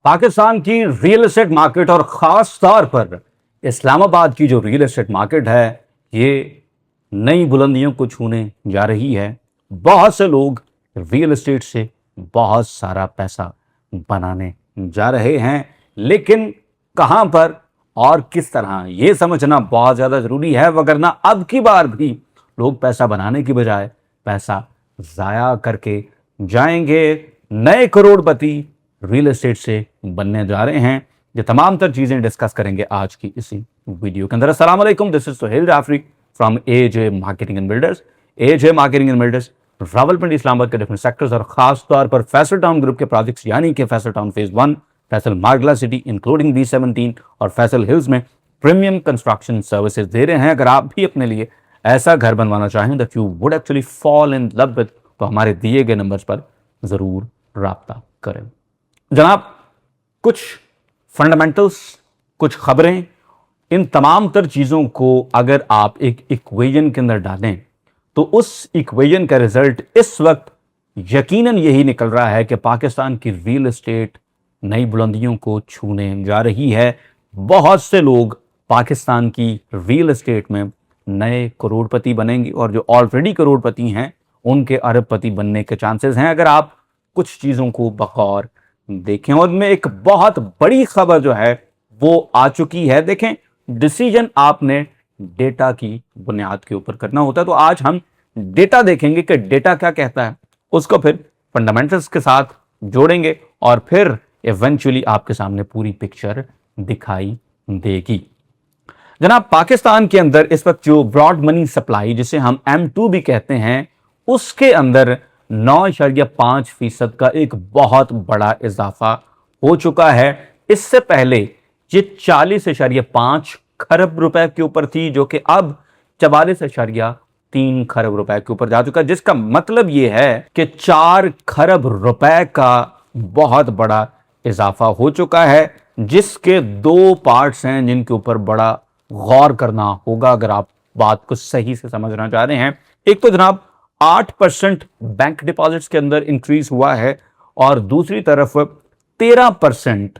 पाकिस्तान की real estate market और ख़ास तौर पर इस्लामाबाद की जो रियल एस्टेट मार्केट है, ये नई बुलंदियों को छूने जा रही है। बहुत से लोग रियल एस्टेट से बहुत सारा पैसा बनाने जा रहे हैं, लेकिन कहां पर और किस तरह ये समझना बहुत ज़्यादा ज़रूरी है, वगरना अब की बार भी लोग पैसा बनाने की बजाय पैसा ज़ाया करके जाएंगे। नए करोड़पति रियल एस्टेट से बनने जा रहे हैं। ये तमाम तर चीज़ें डिस्कस करेंगे आज की इसी वीडियो के अंदर। अस्सलाम वालेकुम, this is Suhail Jafri from AJ marketing and builders. AJ marketing and builders Rawalpindi Islamabad के डिफरेंट सेक्टर्स और खास तौर पर फैसल टाउन ग्रुप के प्रोजेक्ट्स यानी कि Faisal town phase 1, Faisal Margalla city including B17 और फैसल हिल्स में प्रीमियम कंस्ट्रक्शन सर्विसेज दे रहे हैं। अगर आप भी अपने लिए ऐसा घर बनवाना चाहें that you would actually fall in love with, तो हमारे दिए गए नंबर्स पर ज़रूर राब्ता करें। जनाब, कुछ फंडामेंटल्स, कुछ खबरें, इन तमाम तर चीज़ों को अगर आप एक इक्वेशन के अंदर डालें तो उस इक्वेशन का रिजल्ट इस वक्त यकीनन यही निकल रहा है कि पाकिस्तान की रियल एस्टेट नई बुलंदियों को छूने जा रही है। बहुत से लोग पाकिस्तान की रियल एस्टेट में नए करोड़पति बनेंगे और जो ऑलरेडी करोड़पति हैं उनके अरबपति बनने के चांसेस हैं, अगर आप कुछ चीज़ों को बगौर देखें। और में एक बहुत बड़ी खबर जो है वो आ चुकी है। देखें, डिसीजन आपने डेटा की बुनियाद के ऊपर करना होता है, तो आज हम डेटा देखेंगे कि डेटा क्या कहता है, उसको फिर फंडामेंटल्स के साथ जोड़ेंगे और फिर इवेंचुअली आपके सामने पूरी पिक्चर दिखाई देगी। जनाब, पाकिस्तान के अंदर इस वक्त जो ब्रॉड मनी सप्लाई, जिसे हम M2 भी कहते हैं, उसके अंदर 9.5% का एक बहुत बड़ा इजाफा हो चुका है। इससे पहले ये 40.5 खरब रुपए के ऊपर थी, जो कि अब 44.3 खरब रुपए के ऊपर जा चुका है, जिसका मतलब ये है कि 4 खरब रुपए का बहुत बड़ा इजाफा हो चुका है, जिसके दो पार्ट्स हैं जिनके ऊपर बड़ा गौर करना होगा अगर आप बात को सही से समझना चाह रहे हैं। एक तो जनाब 8% बैंक डिपॉजिट्स के अंदर इंक्रीज हुआ है और दूसरी तरफ 13%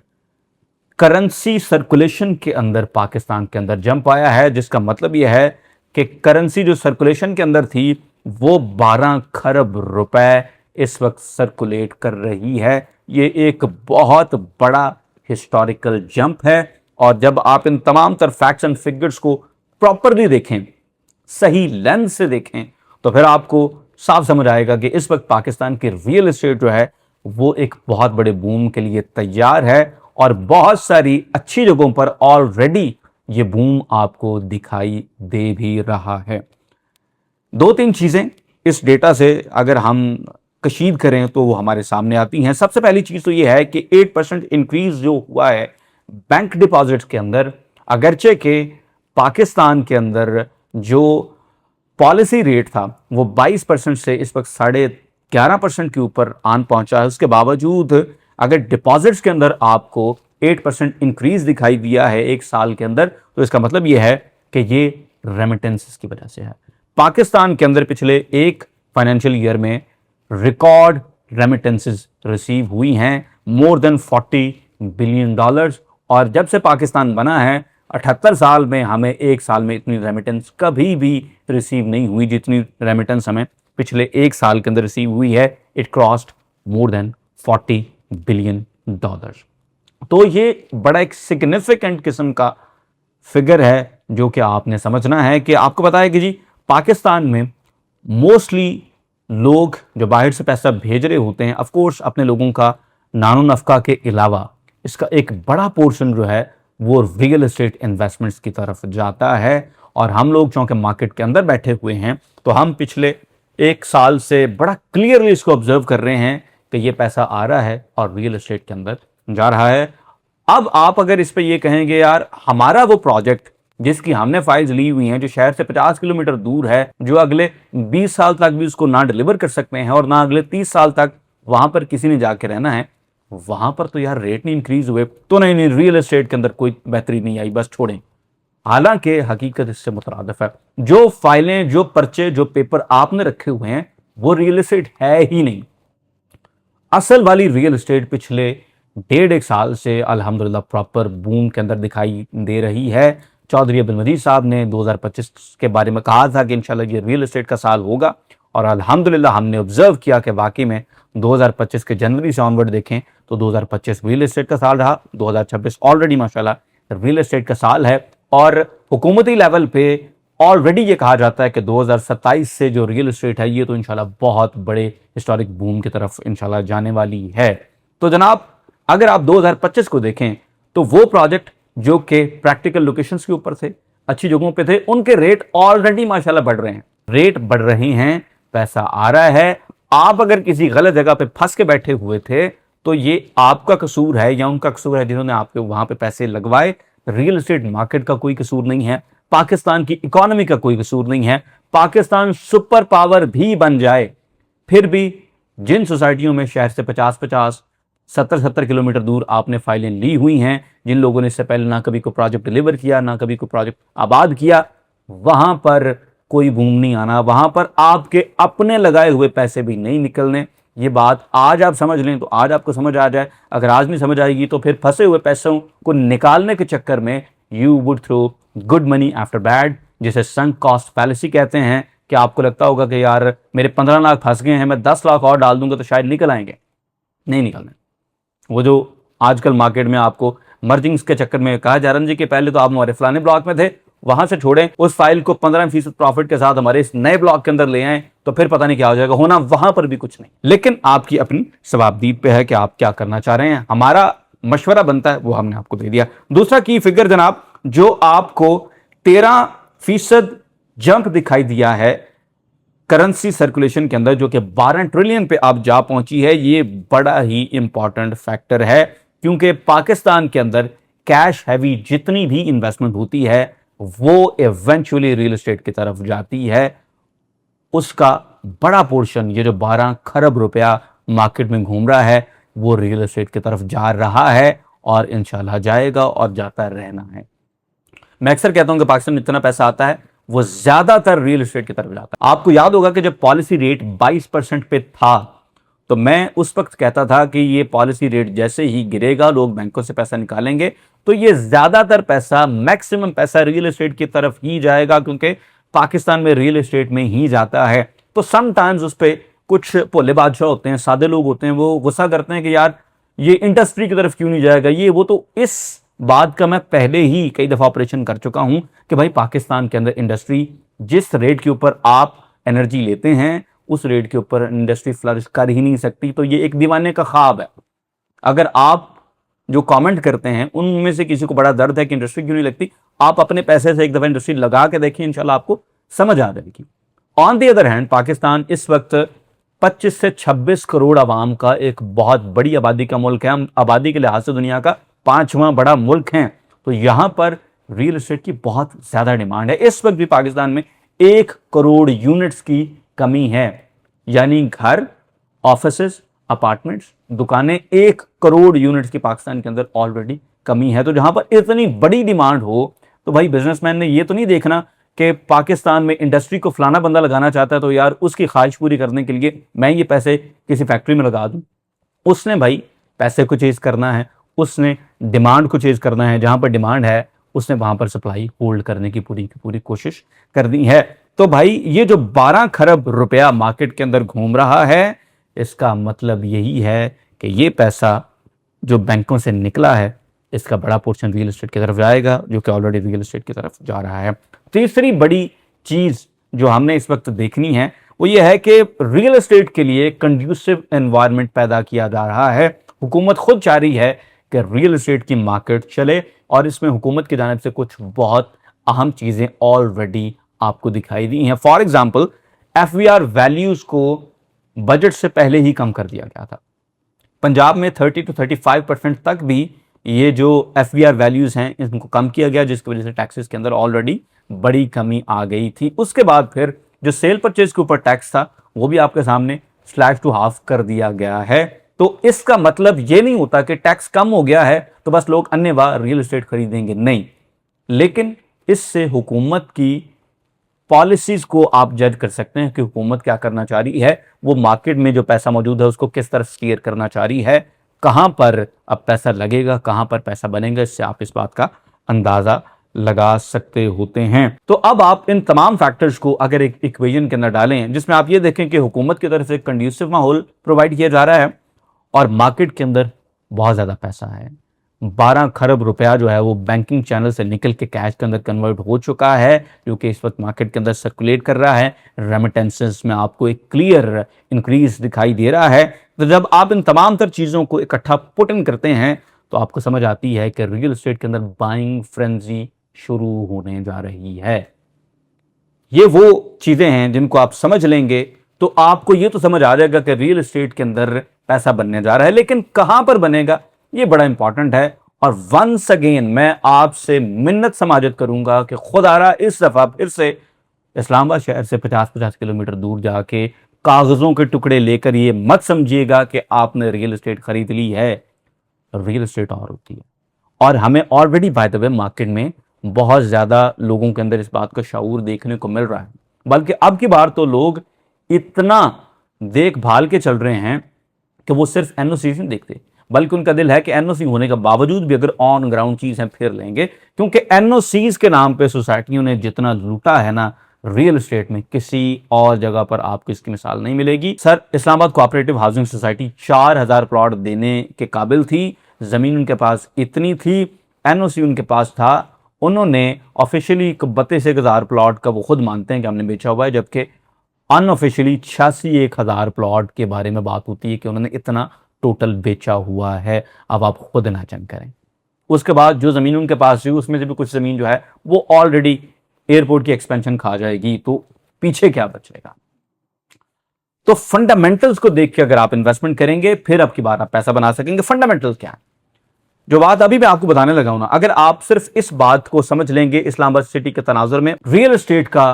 करेंसी सर्कुलेशन के अंदर पाकिस्तान के अंदर जंप आया है, जिसका मतलब यह है कि करेंसी जो सर्कुलेशन के अंदर थी वो 12 खरब रुपए इस वक्त सर्कुलेट कर रही है। ये एक बहुत बड़ा हिस्टोरिकल जंप है और जब आप इन तमाम तर फैक्ट्स एंड फिगर्स को प्रॉपरली देखें, सही लेंस से देखें, तो फिर आपको साफ समझ आएगा कि इस वक्त पाकिस्तान की रियल एस्टेट जो है वो एक बहुत बड़े बूम के लिए तैयार है और बहुत सारी अच्छी जगहों पर ऑलरेडी ये बूम आपको दिखाई दे भी रहा है। दो तीन चीज़ें इस डेटा से अगर हम कशीद करें तो वो हमारे सामने आती हैं। सबसे पहली चीज़ तो ये है कि 8% इंक्रीज जो हुआ है बैंक डिपॉजिट्स के अंदर, अगरचे के पाकिस्तान के अंदर जो पॉलिसी रेट था वो 22% से इस वक्त 11.5% के ऊपर आन पहुंचा है, उसके बावजूद अगर डिपॉजिट्स के अंदर आपको 8% इंक्रीज दिखाई दिया है एक साल के अंदर, तो इसका मतलब यह है कि ये रेमिटेंसेस की वजह से है। पाकिस्तान के अंदर पिछले एक फाइनेंशियल ईयर में रिकॉर्ड रेमिटेंसेस रिसीव हुई हैं, मोर देन $40 बिलियन। और जब से पाकिस्तान बना है 78 साल में हमें एक साल में इतनी रेमिटेंस कभी भी रिसीव नहीं हुई जितनी रेमिटेंस हमें पिछले एक साल के अंदर रिसीव हुई है। It crossed more than $40 billion. तो ये बड़ा एक सिग्निफिकेंट किस्म का फिगर है जो कि आपने समझना है। कि आपको पता है कि जी पाकिस्तान में मोस्टली लोग जो बाहर से पैसा भेज रहे होते हैं, ऑफ कोर्स अपने लोगों का नानो नफका के अलावा इसका एक बड़ा पोर्शन जो है वो रियल एस्टेट इन्वेस्टमेंट्स की तरफ जाता है। और हम लोग चूंकि मार्केट के अंदर बैठे हुए हैं तो हम पिछले एक साल से बड़ा क्लियरली इसको ऑब्जर्व कर रहे हैं कि ये पैसा आ रहा है और रियल एस्टेट के अंदर जा रहा है। अब आप अगर इस पे ये कहेंगे यार हमारा वो प्रोजेक्ट जिसकी हमने फाइल्स ली हुई हैं, जो शहर से 50 किलोमीटर दूर है, जो अगले 20 साल तक भी उसको ना डिलीवर कर सकते हैं और ना अगले 30 साल तक वहां पर किसी ने जाके रहना है, वहां पर तो यार रेट नहीं इंक्रीज हुए, तो नहीं रियल एस्टेट के अंदर कोई बेहतरी नहीं आई, बस छोड़ें। हालांकि हकीकत इससे मुतरादिफ है। जो फाइलें, जो पर्चे, जो पेपर आपने रखे हुए हैं वो रियल एस्टेट है ही नहीं। असल वाली रियल एस्टेट पिछले डेढ़ एक साल से अल्हम्दुलिल्लाह प्रॉपर बूम के अंदर दिखाई दे रही है। चौधरी अब्दुल मजीद साहब ने 2025 के बारे में कहा था कि इंशाल्लाह ये रियल एस्टेट का साल होगा, और अल्हम्दुलिल्लाह हमने ऑब्जर्व किया कि वाकई में 2025 के जनवरी से ऑनवर्ड देखें तो 2025 रियल एस्टेट का साल रहा। 2026 ऑलरेडी माशाल्लाह रियल एस्टेट का साल है, और हुकूमती लेवल पे ऑलरेडी ये कहा जाता है कि 2027 से जो रियल एस्टेट है ये तो इंशाल्लाह बहुत बड़े हिस्टोरिक बूम की तरफ इंशाल्लाह जाने वाली है। तो जनाब, अगर आप 2025 को देखें तो वो प्रोजेक्ट जो कि प्रैक्टिकल लोकेशंस के ऊपर थे, अच्छी जगहों पे थे, उनके रेट ऑलरेडी माशाल्लाह बढ़ रहे हैं। रेट बढ़ रहे हैं, पैसा आ रहा है। आप अगर किसी गलत जगह पे फंस के बैठे हुए थे तो ये आपका कसूर है या उनका कसूर है जिन्होंने आपके वहां पे पैसे लगवाए। रियल एस्टेट मार्केट का कोई कसूर नहीं है, पाकिस्तान की इकोनॉमी का कोई कसूर नहीं है। पाकिस्तान सुपर पावर भी बन जाए, फिर भी जिन सोसाइटियों में शहर से 50-50, 70-70 किलोमीटर दूर आपने फाइलें ली हुई हैं, जिन लोगों ने इससे पहले ना कभी कोई प्रोजेक्ट डिलीवर किया, ना कभी कोई प्रोजेक्ट आबाद किया, वहां पर कोई बूम नहीं आना, वहां पर आपके अपने लगाए हुए पैसे भी नहीं निकलने। ये बात आज आप समझ लें तो आज आपको समझ आ जाए। अगर आज नहीं समझ आएगी तो फिर फंसे हुए पैसों को निकालने के चक्कर में you would throw good money after bad, जिसे संक कॉस्ट फैलेसी कहते हैं। कि आपको लगता होगा कि यार मेरे 15 लाख फंस गए हैं, मैं 10 लाख और डाल दूंगा तो शायद निकल आएंगे। नहीं निकलने। वो जो आजकल मार्केट में आपको मर्जिंग्स के चक्कर में कहा जा रहा है कि पहले तो आप हमारे फलाने ब्लॉक में थे, वहां से छोड़ें, उस फाइल को 15% प्रॉफिट के साथ हमारे इस नए ब्लॉक के अंदर ले आए तो फिर पता नहीं क्या हो जाएगा। होना वहां पर भी कुछ नहीं, लेकिन आपकी अपनी सवाबदीद पे है कि आप क्या करना चाह रहे हैं। हमारा मशवरा बनता है वो हमने आपको दे दिया। दूसरा की फिगर जनाब, जो आपको 13% जंप दिखाई दिया है करेंसी सर्कुलेशन के अंदर, जो कि 12 ट्रिलियन पे आप जा पहुंची है, ये बड़ा ही इंपॉर्टेंट फैक्टर है। क्योंकि पाकिस्तान के अंदर कैश हैवी जितनी भी इन्वेस्टमेंट होती है वो इवेंचुअली रियल एस्टेट की तरफ जाती है। उसका बड़ा पोर्शन, ये जो 12 खरब रुपया मार्केट में घूम रहा है, वो रियल एस्टेट की तरफ जा रहा है और इंशाल्लाह जाएगा और जाता रहना है। मैं अक्सर कहता हूं कि पाकिस्तान में इतना पैसा आता है वो ज्यादातर रियल एस्टेट की तरफ जाता है। आपको याद होगा कि जब पॉलिसी रेट 22% पे था तो मैं उस वक्त कहता था कि ये पॉलिसी रेट जैसे ही गिरेगा लोग बैंकों से पैसा निकालेंगे तो ये ज्यादातर पैसा, मैक्सिमम पैसा रियल एस्टेट की तरफ ही जाएगा, क्योंकि पाकिस्तान में रियल एस्टेट में ही जाता है। तो समटाइम्स उस पर कुछ भोले बादशाह होते हैं, सादे लोग होते हैं, वो गुस्सा करते हैं कि यार ये इंडस्ट्री की तरफ क्यों नहीं जाएगा ये वो। तो इस बात का मैं पहले ही कई दफा ऑपरेशन कर चुका हूं कि भाई पाकिस्तान के अंदर इंडस्ट्री जिस रेट के ऊपर आप एनर्जी लेते हैं उस रेट के ऊपर इंडस्ट्री फ्लरिश कर ही नहीं सकती। तो ये एक दीवाने का ख्वाब है। अगर आप जो कमेंट करते हैं उनमें से किसी को बड़ा दर्द है कि इंडस्ट्री क्यों नहीं लगती, आप अपने पैसे से एक दफा इंडस्ट्री लगा के देखिए, इंशाल्लाह आपको समझ आ जाएगी। On the other hand, Pakistan इस वक्त 25 से 26 करोड़ आवाम का एक बहुत बड़ी आबादी का मुल्क है। हम आबादी के लिहाज से दुनिया का 5वां बड़ा मुल्क हैं। तो यहां पर रियल एस्टेट की बहुत ज्यादा डिमांड है। इस वक्त भी पाकिस्तान में 1 करोड़ यूनिट्स की कमी है, यानी घर, ऑफिसेस, अपार्टमेंट्स, दुकानें, 1 करोड़ यूनिट्स की पाकिस्तान के अंदर ऑलरेडी कमी है। तो जहां पर इतनी बड़ी डिमांड हो तो भाई बिजनेसमैन ने ये तो नहीं देखना कि पाकिस्तान में इंडस्ट्री को फलाना बंदा लगाना चाहता है तो यार उसकी ख्वाहिश पूरी करने के लिए मैं ये पैसे किसी फैक्ट्री में लगा दूं। उसने भाई पैसे को चेज करना है, उसने डिमांड को चेज करना है। जहां पर डिमांड है उसने वहां पर सप्लाई होल्ड करने की पूरी कोशिश करनी है। तो भाई ये जो 12 खरब रुपया मार्केट के अंदर घूम रहा है, इसका मतलब यही है कि ये पैसा जो बैंकों से निकला है इसका बड़ा पोर्शन रियल एस्टेट की तरफ जाएगा, जो कि ऑलरेडी रियल एस्टेट की तरफ जा रहा है। तीसरी बड़ी चीज जो हमने इस वक्त देखनी है वो ये है कि रियल एस्टेट के लिए कंड्यूसिव एनवायरनमेंट पैदा किया जा रहा है। हुकूमत खुद चाह रही है कि रियल एस्टेट की मार्केट चले और इसमें हुकूमत की जानिब से कुछ बहुत अहम चीजें ऑलरेडी आपको दिखाई दी हैं। फॉर एग्जाम्पल, FVR वैल्यूज को बजट से पहले ही कम कर दिया गया था। पंजाब में 30 to 35% तक भी ये जो FVR वैल्यूज हैं इनको कम किया गया, जिसकी वजह से टैक्सेस के अंदर ऑलरेडी बड़ी कमी आ गई थी। उसके बाद फिर जो सेल परचेज के ऊपर टैक्स था वो भी आपके सामने स्लैश टू हाफ कर दिया गया है। तो इसका मतलब ये नहीं होता कि टैक्स कम हो गया है तो बस लोग अन्यथा रियल एस्टेट खरीदेंगे, नहीं। लेकिन इससे हुकूमत की पॉलिसीज को आप जज कर सकते हैं कि हुकूमत क्या करना चाह रही है, वो मार्केट में जो पैसा मौजूद है उसको किस तरह स्टीयर करना चाह रही है। कहां पर अब पैसा लगेगा, कहां पर पैसा बनेगा, इससे आप इस बात का अंदाजा लगा सकते होते हैं। तो अब आप इन तमाम फैक्टर्स को अगर एक इक्वेशन के अंदर डालें जिसमें आप ये देखें कि हुकूमत की तरफ से कंड्यूसिव माहौल प्रोवाइड किया जा रहा है और मार्केट के अंदर बहुत ज्यादा पैसा है, 12 खरब रुपया जो है वो बैंकिंग चैनल से निकल के कैश के अंदर कन्वर्ट हो चुका है, जो कि इस वक्त मार्केट के अंदर सर्कुलेट कर रहा है। रेमिटेंसेस में आपको एक क्लियर इंक्रीज दिखाई दे रहा है। तो जब आप इन तमाम तर चीजों को इकट्ठा पुट इन करते हैं तो आपको समझ आती है कि रियल एस्टेट के अंदर बाइंग फ्रेंजी शुरू होने जा रही है। ये वो चीजें हैं जिनको आप समझ लेंगे तो आपको ये तो समझ आ जाएगा कि रियल एस्टेट के अंदर पैसा बनने जा रहा है, लेकिन कहां पर बनेगा ये बड़ा इंपॉर्टेंट है। और वंस अगेन मैं आपसे मिन्नत समाजत करूंगा कि खुदारा इस दफा फिर से इस्लामाबाद शहर से 50-50 किलोमीटर दूर जाके कागजों के टुकड़े लेकर ये मत समझिएगा कि आपने रियल एस्टेट खरीद ली है। रियल एस्टेट और होती है, और हमें already by the way market में बहुत ज्यादा लोगों के अंदर इस बात का शऊर देखने को मिल रहा है। बल्कि अब की बार तो लोग इतना देखभाल के चल रहे हैं कि वो सिर्फ एनओसी नहीं देखते, बल्कि उनका दिल है कि एनओसी होने के बावजूद भी अगर ऑन ग्राउंड चीज है फिर लेंगे, क्योंकि एनओसीज के नाम पे सोसाइटियों ने जितना लूटा है ना रियल एस्टेट में, किसी और जगह पर आपको इसकी मिसाल नहीं मिलेगी। Sir, Islamabad cooperative housing society 4000 plot देने के काबिल थी, जमीन उनके पास इतनी थी, एनओसी उनके पास था, उन्होंने ऑफिशियली 32,000 प्लॉट का वो खुद मानते हैं कि हमने बेचा हुआ है, जबकि अनऑफिशियली 86,000 प्लॉट के बारे में बात होती है कि उन्होंने इतना टोटल बेचा हुआ है। अब आप खुद नाचन करें। उसके बाद जो जमीन उनके पास थी उसमें से भी कुछ जमीन जो है वो ऑलरेडी एयरपोर्ट की एक्सपेंशन खा जाएगी, तो पीछे क्या बचेगा। तो फंडामेंटल्स को देख के अगर आप इन्वेस्टमेंट करेंगे फिर अब की बार आप पैसा बना सकेंगे। फंडामेंटल्स क्या है, जो बात अभी मैं आपको बताने लगा हूं ना, अगर आप सिर्फ इस बात को समझ लेंगे इस्लामाबाद सिटी के तनाजुर में, रियल एस्टेट का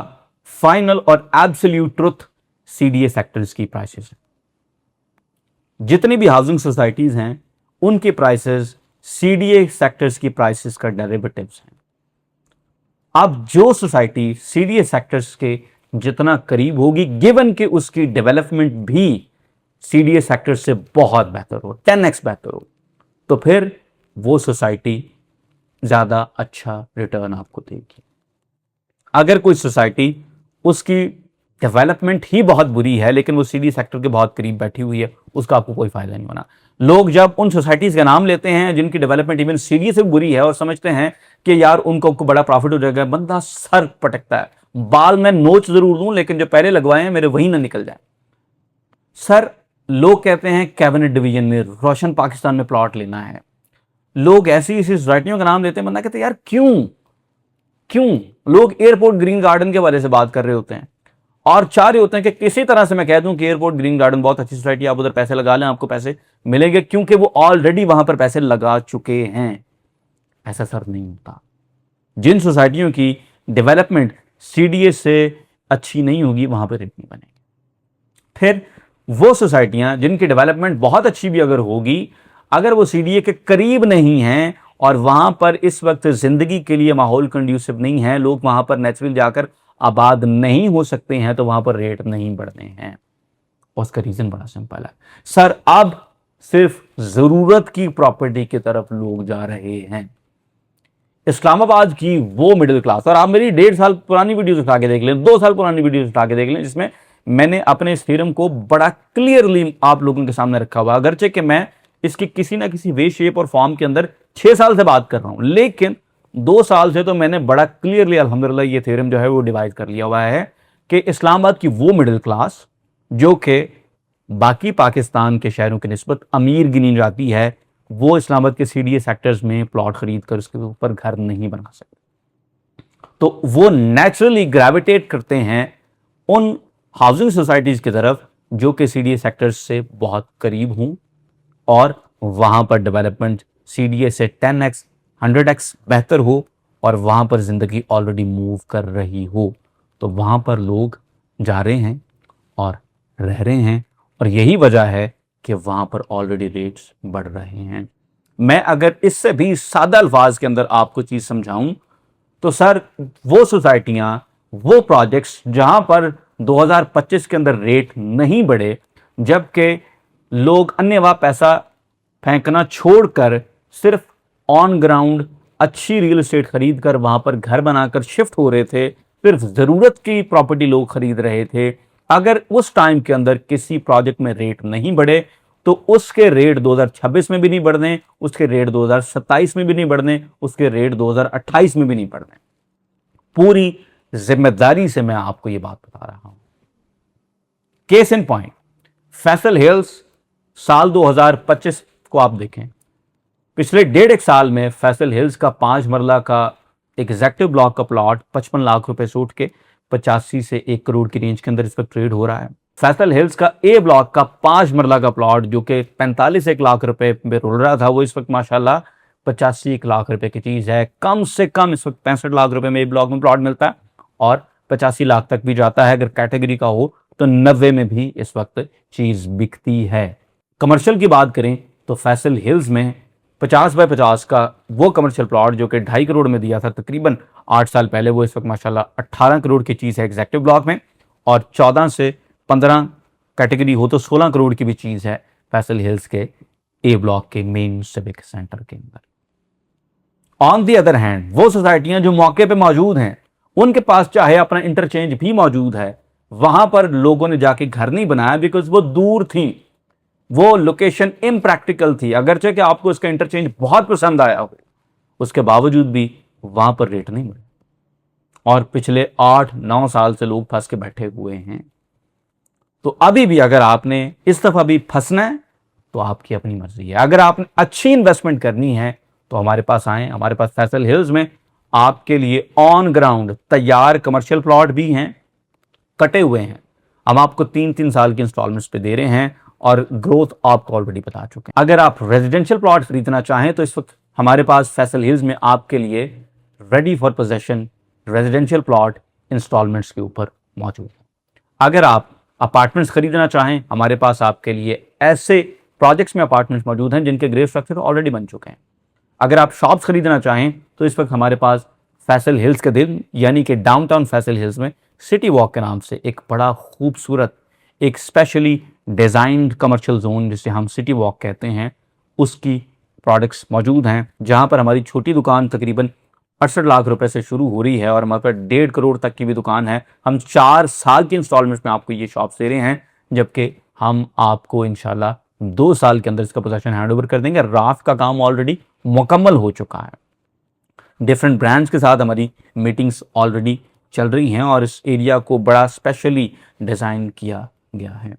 फाइनल और एब्सोल्यूट ट्रुथ सीडीए सेक्टर्स की प्राइसेस है। जितनी भी हाउसिंग सोसाइटीज हैं उनके प्राइसेस सीडीए सेक्टर्स की प्राइसेस का डेरिवेटिव्स हैं। अब जो सोसाइटी सीडीए सेक्टर्स के जितना करीब होगी, गिवन कि उसकी डेवलपमेंट भी सीडीए सेक्टर से बहुत बेहतर हो, 10x बेहतर हो, तो फिर वो सोसाइटी ज्यादा अच्छा रिटर्न आपको देगी। अगर कोई सोसाइटी उसकी डेवलपमेंट ही बहुत बुरी है लेकिन वो सीडीए सेक्टर के बहुत करीब बैठी हुई है, उसका आपको कोई फायदा नहीं होना। लोग जब उन सोसाइटीज का नाम लेते हैं जिनकी डेवलपमेंट इवन सीडीए से बुरी है और समझते हैं कि यार उनको बड़ा प्रॉफिट हो जाएगा, बंदा सर पटकता है। बाल में नोच जरूर दूं लेकिन जो पहले लगवाए हैं मेरे वही ना निकल जाए। सर, लोग कहते हैं कैबिनेट डिवीजन में, रोशन पाकिस्तान में प्लॉट लेना है। लोग ऐसी ऐसी सोसाइटियों का नाम लेते हैं, बंदा कहते हैं यार क्यों। लोग एयरपोर्ट ग्रीन गार्डन के बारे से बात कर रहे होते हैं और चाह रहे होते हैं कि किसी तरह से मैं कह दूं कि एयरपोर्ट ग्रीन गार्डन बहुत अच्छी सोसाइटी, आप उधर पैसे लगा लें, आपको पैसे मिलेंगे, क्योंकि वो ऑलरेडी वहां पर पैसे लगा चुके हैं। ऐसा सर नहीं होता। जिन सोसाइटियों की डेवलपमेंट सीडीए से अच्छी नहीं होगी वहां पर रेट नहीं बनेगी। फिर वो सोसाइटियां जिनकी डेवलपमेंट बहुत अच्छी भी अगर होगी, अगर वो सीडीए के करीब नहीं है और वहां पर इस वक्त जिंदगी के लिए माहौल कंड्यूसिव नहीं है, लोग वहां पर नेचुरल जाकर आबाद नहीं हो सकते हैं, तो वहां पर रेट नहीं बढ़ने हैं। उसका रीजन बड़ा सिंपल है सर, अब सिर्फ जरूरत की प्रॉपर्टी की तरफ लोग जा रहे हैं। इस्लामाबाद की वो मिडिल क्लास, और आप मेरी 1.5 साल पुरानी वीडियोस उठा के देख लें, 2 साल पुरानी वीडियोस उठा के देख लें, जिसमें मैंने अपने इस थ्योरम को बड़ा क्लियरली आप लोगों के सामने रखा हुआ। अगरचे कि मैं इसकी किसी ना किसी वे, शेप और फॉर्म के अंदर 6 साल से बात कर रहा हूं, लेकिन 2 साल से तो मैंने बड़ा क्लियरली अल्हम्दुलिल्लाह ये थ्योरम जो है वो डिवाइड कर लिया हुआ है कि इस्लामाबाद की वो मिडिल क्लास जो कि बाकी पाकिस्तान के शहरों की निस्बत अमीर गिनी जाती है, वो इस्लामाबाद के सीडीए सेक्टर्स में प्लॉट खरीद कर उसके ऊपर घर नहीं बना सकते। तो वो नेचुरली ग्रेविटेट करते हैं उन हाउसिंग सोसाइटीज की तरफ जो कि सीडीए सेक्टर्स से बहुत करीब हों और वहां पर डेवलपमेंट सीडीए से 10x 100x बेहतर हो और वहां पर जिंदगी ऑलरेडी मूव कर रही हो। तो वहां पर लोग जा रहे हैं और रह रहे हैं, और यही वजह है कि वहां पर ऑलरेडी रेट्स बढ़ रहे हैं। मैं अगर इससे भी सादा अल्फाज के अंदर आपको चीज समझाऊं तो सर, वो सोसाइटियां, वो प्रोजेक्ट्स जहां पर 2025 के अंदर रेट नहीं बढ़े, जबकि लोग अन्यवा पैसा फेंकना छोड़कर सिर्फ ऑन ग्राउंड अच्छी रियल एस्टेट खरीद कर वहां पर घर बनाकर शिफ्ट हो रहे थे, सिर्फ जरूरत की प्रॉपर्टी लोग खरीद रहे थे, अगर उस टाइम के अंदर किसी प्रोजेक्ट में रेट नहीं बढ़े तो उसके रेट 2026 में भी नहीं बढ़ने, उसके रेट 2027 में भी नहीं बढ़ने, उसके रेट 2028 में भी नहीं बढ़ने। पूरी जिम्मेदारी से मैं आपको यह बात बता रहा हूं। Case in point, Faisal hills साल 2025 को आप देखें, पिछले 1.5 साल में फैसल हिल्स का 5 मरला का एग्जेक्टिव ब्लॉक का प्लॉट 55 लाख रुपए से उठ के 85 से 1 करोड़ की रेंज के अंदर इस वक्त ट्रेड हो रहा है। फैसल हिल्स का ए ब्लॉक का 5 मरला का प्लॉट जो कि 45 लाख रुपए में रुल रहा था, वो इस वक्त माशाल्लाह 85 लाख रुपए की चीज है। कम से कम इस वक्त 65 लाख रुपए में ए ब्लॉक में प्लॉट मिलता है और 85 लाख तक भी जाता है। अगर कैटेगरी का हो तो 90 में भी इस वक्त चीज बिकती है। कमर्शियल की बात करें तो फैसल हिल्स में 50 बाय 50 का वो कमर्शियल प्लॉट जो कि 2.5 करोड़ में दिया था तकरीबन 8 साल पहले, वो इस वक्त माशाल्लाह 18 करोड़ की चीज है एग्जेक्टिव ब्लॉक में, और 14 से 15 कैटेगरी हो तो 16 करोड़ की भी चीज है फैसल हिल्स के ए ब्लॉक के मेन सिविक सेंटर के अंदर। ऑन दी अदर हैंड, वो सोसाइटियां जो मौके पे मौजूद हैं, उनके पास चाहे अपना इंटरचेंज भी मौजूद है, वहां पर लोगों ने जाके घर नहीं बनाया बिकॉज वो दूर थी, वो लोकेशन इम्प्रैक्टिकल थी। अगरचे कि आपको इसका इंटरचेंज बहुत पसंद आया हो, उसके बावजूद भी वहां पर रेट नहीं मिले और पिछले 8-9 साल से लोग फंस के बैठे हुए हैं। तो अभी भी अगर आपने इस दफा भी फंसना है तो आपकी अपनी मर्जी है। अगर आपने अच्छी इन्वेस्टमेंट करनी है तो हमारे पास आए। हमारे पास फैसल हिल्स में आपके लिए ऑन ग्राउंड तैयार कमर्शियल प्लॉट भी हैं, कटे हुए हैं। हम आपको 3-3 साल की इंस्टॉलमेंट्स पे दे रहे हैं और ग्रोथ आपको ऑलरेडी बता चुके हैं। अगर आप रेजिडेंशियल प्लॉट खरीदना चाहें तो इस वक्त हमारे पास फैसल हिल्स में आपके लिए ready for possession residential plot instalments के ऊपर मौजूद है। अगर आप अपार्टमेंट्स खरीदना चाहें, हमारे पास आपके लिए ऐसे प्रोजेक्ट्स में अपार्टमेंट्स मौजूद हैं जिनके ग्रे स्ट्रक्चर ऑलरेडी बन चुके हैं। अगर आप शॉप्स खरीदना चाहें तो इस वक्त हमारे पास फैसल हिल्स के दिल यानी कि डाउनटाउन फैसल हिल्स में सिटी वॉक के नाम से एक बड़ा खूबसूरत, एक स्पेशली डिजाइन्ड कमर्शियल जोन जिसे हम सिटी वॉक कहते हैं, उसकी प्रोडक्ट्स मौजूद हैं, जहां पर हमारी छोटी दुकान तकरीबन 68 लाख रुपए से शुरू हो रही है और हमारे पास 1.5 करोड़ तक की भी दुकान है। हम 4 साल की इंस्टॉलमेंट्स में आपको ये शॉप दे रहे हैं, जबकि हम आपको इंशाल्लाह 2 साल के अंदर इसका पोजीशन हैंड ओवर कर देंगे। राफ का काम ऑलरेडी मुकम्मल हो चुका है। डिफरेंट ब्रांड्स के साथ हमारी मीटिंग्स ऑलरेडी चल रही हैं और इस एरिया को बड़ा स्पेशली डिज़ाइन किया गया है।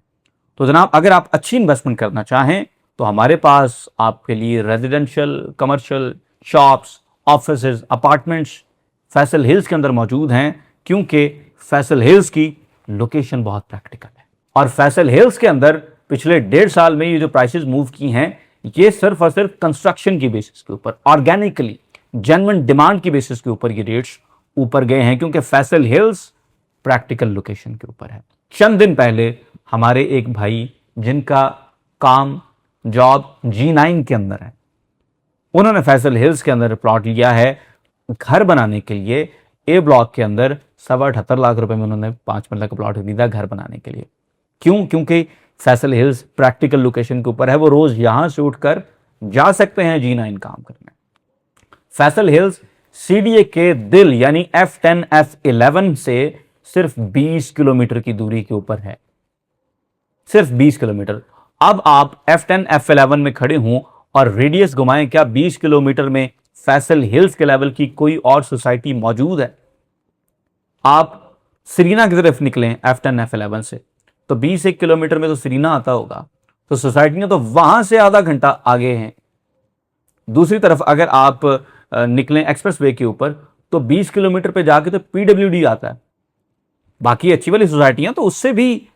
तो जनाब, अगर आप अच्छी इन्वेस्टमेंट करना चाहें तो हमारे पास आपके लिए residential, commercial, shops, offices, apartments Faisal hills के अंदर मौजूद हैं, क्योंकि फैसल हिल्स की लोकेशन बहुत प्रैक्टिकल है। और फैसल हिल्स के अंदर पिछले 1.5 साल में ये जो प्राइसेस मूव की हैं, ये सिर्फ और सिर्फ कंस्ट्रक्शन की बेसिस के ऊपर, ऑर्गेनिकली जेन्युइन डिमांड की बेसिस के ऊपर ये रेट्स ऊपर गए हैं, क्योंकि फैसल हिल्स प्रैक्टिकल लोकेशन के ऊपर है। चंद दिन पहले हमारे एक भाई जिनका काम, जॉब G9 के अंदर है, उन्होंने फैसल हिल्स के अंदर प्लॉट लिया है घर बनाने के लिए। ए ब्लॉक के अंदर 78 लाख रुपए में उन्होंने 5 मरला का प्लॉट खरीदा घर बनाने के लिए। क्यों? क्योंकि फैसल हिल्स प्रैक्टिकल लोकेशन के ऊपर है, वो रोज यहां से उठकर जा सकते हैं G9 काम करने। फैसल हिल्स CDA के दिल यानी F10 F11 से सिर्फ 20 किलोमीटर की दूरी के ऊपर है, सिर्फ 20 किलोमीटर। अब आप F10 F11 में खड़े हों और रेडियस घुमाएं, क्या 20 किलोमीटर में फैसल हिल्स के लेवल की कोई और सोसाइटी मौजूद है? आप सरीना की तरफ निकलें F10 F11 से तो 21 किलोमीटर में तो सरीना आता होगा, तो सोसाइटियां तो वहां से आधा घंटा आगे हैं। दूसरी तरफ अगर आप निकलें एक्सप्रेस वे के ऊपर तो 20 किलोमीटर पे जाके तो PWD आता है। बाकी अच्छी वाली सोसाइटियां तो उससे भी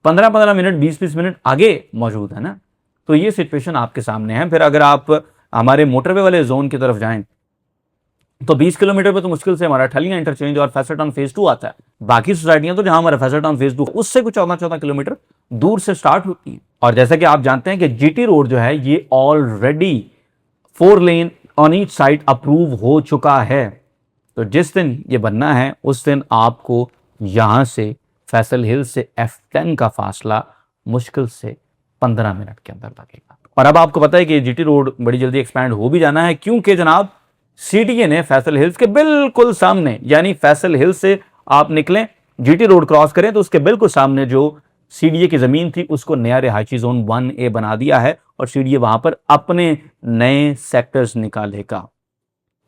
15-15 मिनट, 20-20 मिनट आगे मौजूद है ना। तो ये सिचुएशन आपके सामने है। फिर अगर आप हमारे मोटरवे वाले जोन की तरफ जाएं तो 20 किलोमीटर पे तो मुश्किल से हमारा ठलियां इंटरचेंज और फैसल टाउन फेज 2 आता है। बाकी सोसाइटियां तो जहां हमारा फैसल टाउन फेज 2 उससे कुछ 14-14 किलोमीटर दूर से स्टार्ट होती है। और जैसा कि आप जानते हैं कि GT रोड जो है ये already 4 lane on each side approve हो चुका है। तो जिस दिन ये बनना है उस दिन आपको यहां से फैसल हिल्स से F10 का फासला मुश्किल से 15 मिनट के अंदर लगेगा। और अब आपको पता है कि जीटी रोड बड़ी जल्दी एक्सपैंड हो भी जाना है, क्योंकि जनाब सीडीए ने फैसल हिल्स के बिल्कुल सामने, यानी फैसल हिल्स से आप निकलें, जीटी रोड क्रॉस करें तो उसके बिल्कुल सामने जो सीडीए की जमीन थी उसको नया रिहायशी जोन 1A बना दिया है और सीडीए वहां पर अपने नए सेक्टर्स निकालेगा।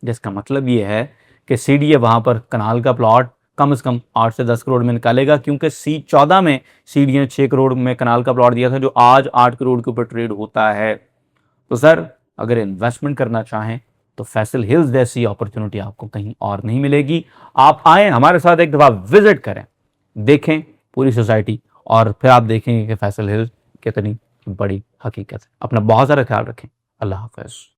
जिसका मतलब ये है कि सीडीए वहां पर कनाल का प्लॉट कम से कम 8 से 10 करोड़ में निकालेगा, क्योंकि C14 में सीडीए ने 6 करोड़ में कनाल का प्लॉट दिया था, जो आज 8 करोड़ के ऊपर ट्रेड होता है। तो सर अगर इन्वेस्टमेंट करना चाहें तो फैसल हिल्स जैसी अपॉर्चुनिटी आपको कहीं और नहीं मिलेगी। आप आए हमारे साथ, एक दफा विजिट करें, देखें पूरी सोसाइटी, और फिर आप देखेंगे कि फैसल हिल्स कितनी बड़ी हकीकत है। अपना बहुत सारा ख्याल रखें। अल्लाह हाफ़िज़।